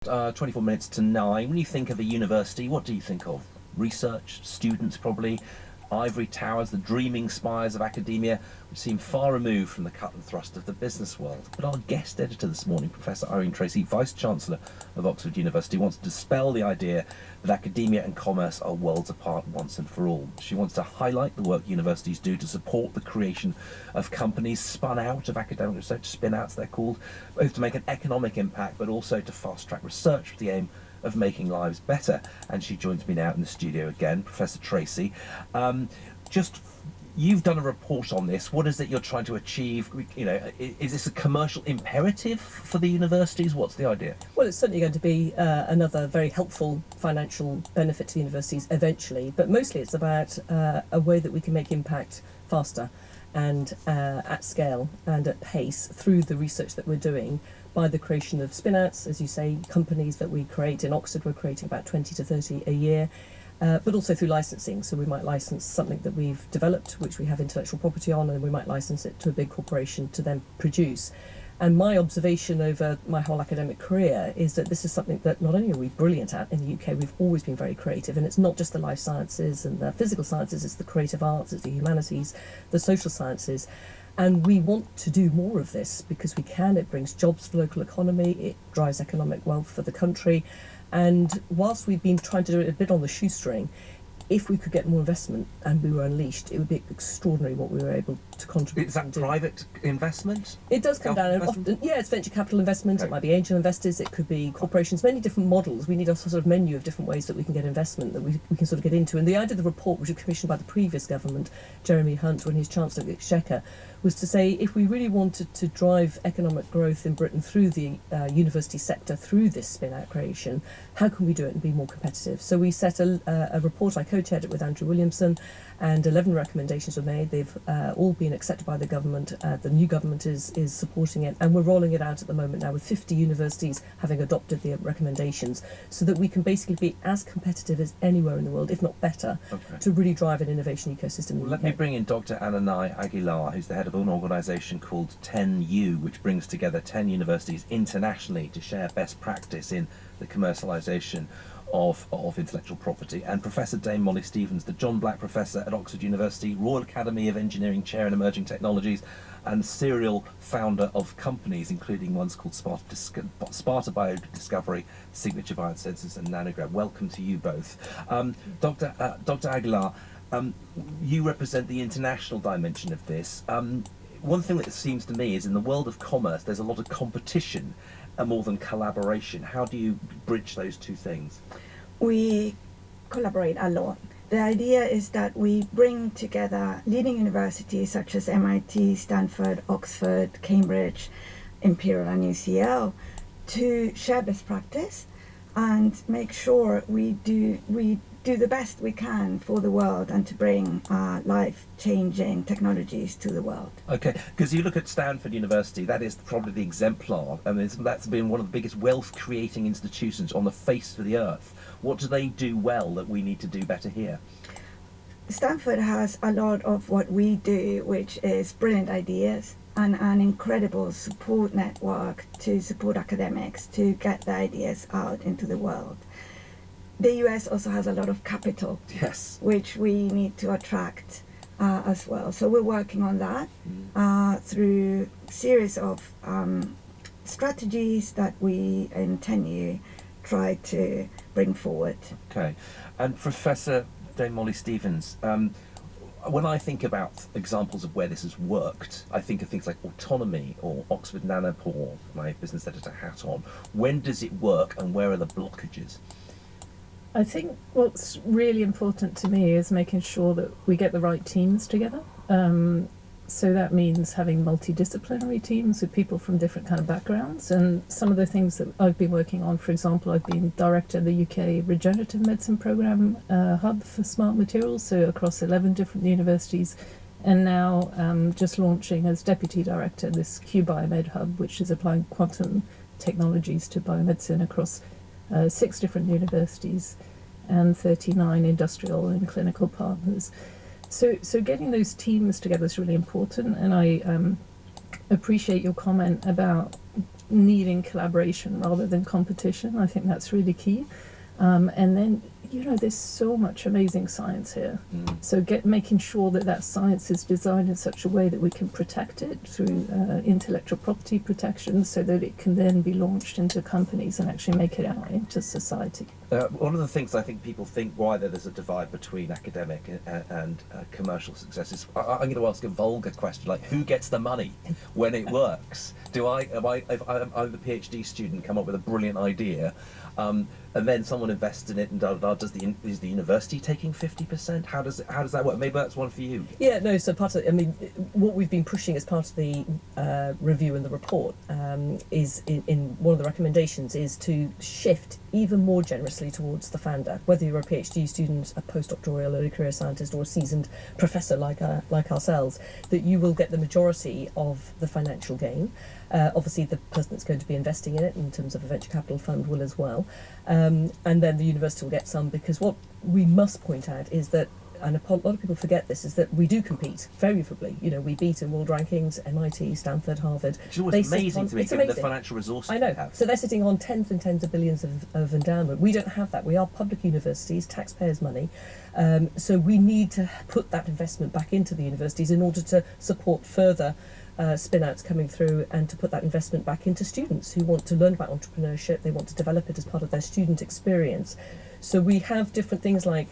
24 minutes to 9. When you think of a university, what do you think of? Research, students probably, ivory towers, the dreaming spires of academia, which seem far removed from the cut and thrust of the business world. But our guest editor this morning, Professor Irene Tracey, Vice-Chancellor of Oxford University, wants to dispel the idea that academia and commerce are worlds apart once and for all. She wants to highlight the work universities do to support the creation of companies spun out of academic research, spin-outs they're called, both to make an economic impact but also to fast-track research with the aim of making lives better. And she joins me now in the studio again, Professor Tracey. You've done a report on this. What is it you're trying to achieve? You know, is this a commercial imperative for the universities? What's the idea? Well, it's certainly going to be another very helpful financial benefit to the universities eventually, but mostly it's about a way that we can make impact faster and at scale and at pace through the research that we're doing by the creation of spin-outs, as you say, companies that we create. In Oxford, we're creating about 20 to 30 a year, but also through licensing. So we might license something that we've developed, which we have intellectual property on, and we might license it to a big corporation to then produce. And my observation over my whole academic career is that this is something that not only are we brilliant at in the UK, we've always been very creative, and it's not just the life sciences and the physical sciences, it's the creative arts, it's the humanities, the social sciences. And we want to do more of this because we can. It brings jobs for the local economy, it drives economic wealth for the country. And whilst we've been trying to do it a bit on the shoestring, if we could get more investment and we were unleashed, it would be extraordinary what we were able to contribute. Is that private investment? It does come down, and often, yeah, it's venture capital investment, It might be angel investors, it could be corporations, many different models. We need a sort of menu of different ways that we can get investment, that we can sort of get into. And the idea of the report, which was commissioned by the previous government, Jeremy Hunt, when he was Chancellor of the Exchequer, was to say if we really wanted to drive economic growth in Britain through the university sector, through this spin-out creation, how can we do it and be more competitive? So we set a report, I co-chaired it with Andrew Williamson, and 11 recommendations were made. They've all been accepted by the government. The new government is supporting it, and we're rolling it out at the moment now with 50 universities having adopted the recommendations, so that we can basically be as competitive as anywhere in the world, if not better, to really drive an innovation ecosystem in the Let UK. me bring in Dr. Ananai Aguilar, who's the head of an organisation called 10U, which brings together 10 universities internationally to share best practice in the commercialisation of intellectual property, and Professor Dame Molly Stevens, the John Black Professor at Oxford University, Royal Academy of Engineering Chair in Emerging Technologies, and serial founder of companies, including ones called Sparta Biodiscovery, Signature Biosensors, and Nanogram. Welcome to you both. Dr. Aguilar, you represent the international dimension of this. One thing that seems to me is in the world of commerce, there's a lot of competition more than collaboration. How do you bridge those two things? We collaborate a lot. The idea is that we bring together leading universities such as MIT, Stanford, Oxford, Cambridge, Imperial and UCL to share best practice and make sure we do the best we can for the world and to bring life-changing technologies to the world. Okay, because you look at Stanford University, that is probably the exemplar. I mean, that's been one of the biggest wealth-creating institutions on the face of the earth. What do they do well that we need to do better here? Stanford has a lot of what we do, which is brilliant ideas and an incredible support network to support academics to get the ideas out into the world. The US also has a lot of capital, yes, which we need to attract as well. So we're working on that through a series of strategies that we in 10U try to bring forward. Okay, and Professor Dame Molly Stevens, when I think about examples of where this has worked, I think of things like autonomy or Oxford Nanopore, my business editor hat on. When does it work and where are the blockages? I think what's really important to me is making sure that we get the right teams together. So that means having multidisciplinary teams with people from different kind of backgrounds. And some of the things that I've been working on, for example, I've been director of the UK Regenerative Medicine Programme Hub for Smart Materials, so across 11 different universities. And now just launching as deputy director this QBiomed Hub, which is applying quantum technologies to biomedicine across 6 different universities and 39 industrial and clinical partners. So getting those teams together is really important, and I appreciate your comment about needing collaboration rather than competition. I think that's really key. And then, there's so much amazing science here. So making sure that science is designed in such a way that we can protect it through intellectual property protection, so that it can then be launched into companies and actually make it out into society. One of the things I think people think why there's a divide between academic and commercial success is, I'm going to ask a vulgar question, like, who gets the money when it works? If I'm the PhD student, come up with a brilliant idea, and then someone invests in it, and is the university taking 50%? How does that work? Maybe that's one for you. Yeah, no. So what we've been pushing as part of the review and the report is in one of the recommendations is to shift even more generously towards the founder. Whether you're a PhD student, a postdoctoral, early career scientist, or a seasoned professor like ourselves, that you will get the majority of the financial gain. Obviously, the person that's going to be investing in it, in terms of a venture capital fund, will as well. And then the university will get some, because what we must point out is that, and a lot of people forget this, is that we do compete very favorably. We beat in world rankings, MIT, Stanford, Harvard. It's always amazing to me, given the financial resources I know. they have. So they're sitting on tens and tens of billions of endowment. We don't have that. We are public universities, taxpayers' money. So we need to put that investment back into the universities in order to support further spin-outs coming through, and to put that investment back into students who want to learn about entrepreneurship. They want to develop it as part of their student experience. So we have different things like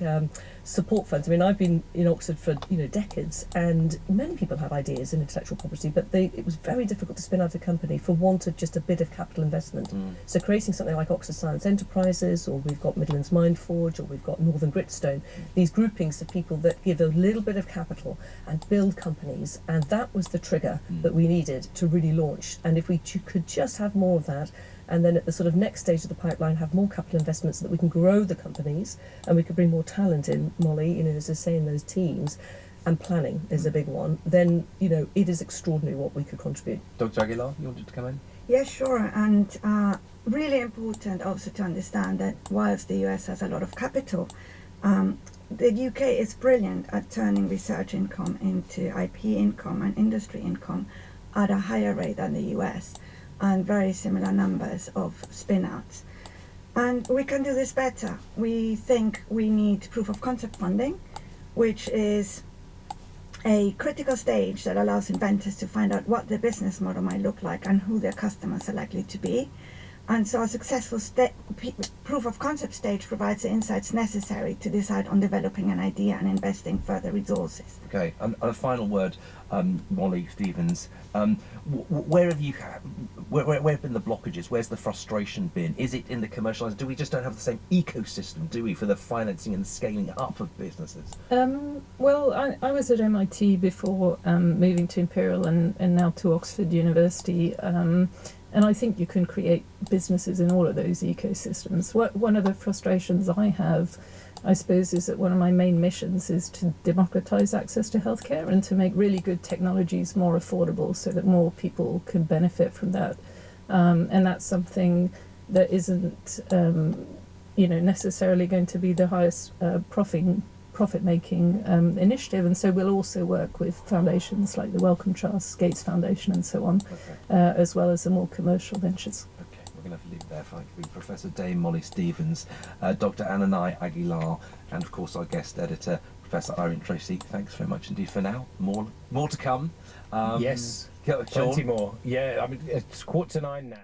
support funds. I mean, I've been in Oxford for decades, and many people have ideas in intellectual property, but it was very difficult to spin out a company for want of just a bit of capital investment. So creating something like Oxford Science Enterprises, or we've got Midlands Mindforge, or we've got Northern Gritstone, these groupings of people that give a little bit of capital and build companies, and that was the trigger that we needed to really launch. And if we could just have more of that, and then at the sort of next stage of the pipeline have more capital investments so that we can grow the companies and we can bring more talent in, Molly, as I say, in those teams, and planning is a big one, then, it is extraordinary what we could contribute. Dr. Aguilar, you wanted to come in? Yeah, sure. And really important also to understand that whilst the US has a lot of capital, the UK is brilliant at turning research income into IP income and industry income at a higher rate than the US, and very similar numbers of spin-outs. And we can do this better. We think we need proof of concept funding, which is a critical stage that allows inventors to find out what their business model might look like and who their customers are likely to be. And so a successful proof of concept stage provides the insights necessary to decide on developing an idea and investing further resources. Okay, and a final word, Molly Stevens. Where have been the blockages? Where's the frustration been? Is it in the commercialisation? We just don't have the same ecosystem, do we, for the financing and scaling up of businesses? Well, I was at MIT before moving to Imperial and now to Oxford University. And I think you can create businesses in all of those ecosystems. One of the frustrations I have, I suppose, is that one of my main missions is to democratise access to healthcare and to make really good technologies more affordable so that more people can benefit from that. And that's something that isn't, necessarily going to be the highest profit-making initiative, and so we'll also work with foundations like the Wellcome Trust, Gates Foundation, and so on, as well as the more commercial ventures. Okay, we're going to have to leave it there. Thank you, Professor Dame Molly Stevens, Dr. Ananai Aguilar, and of course our guest editor, Professor Irene Tracey. Thanks very much indeed for now. More to come. Yes, Sean? plenty more. Yeah, I mean, it's 8:45 now.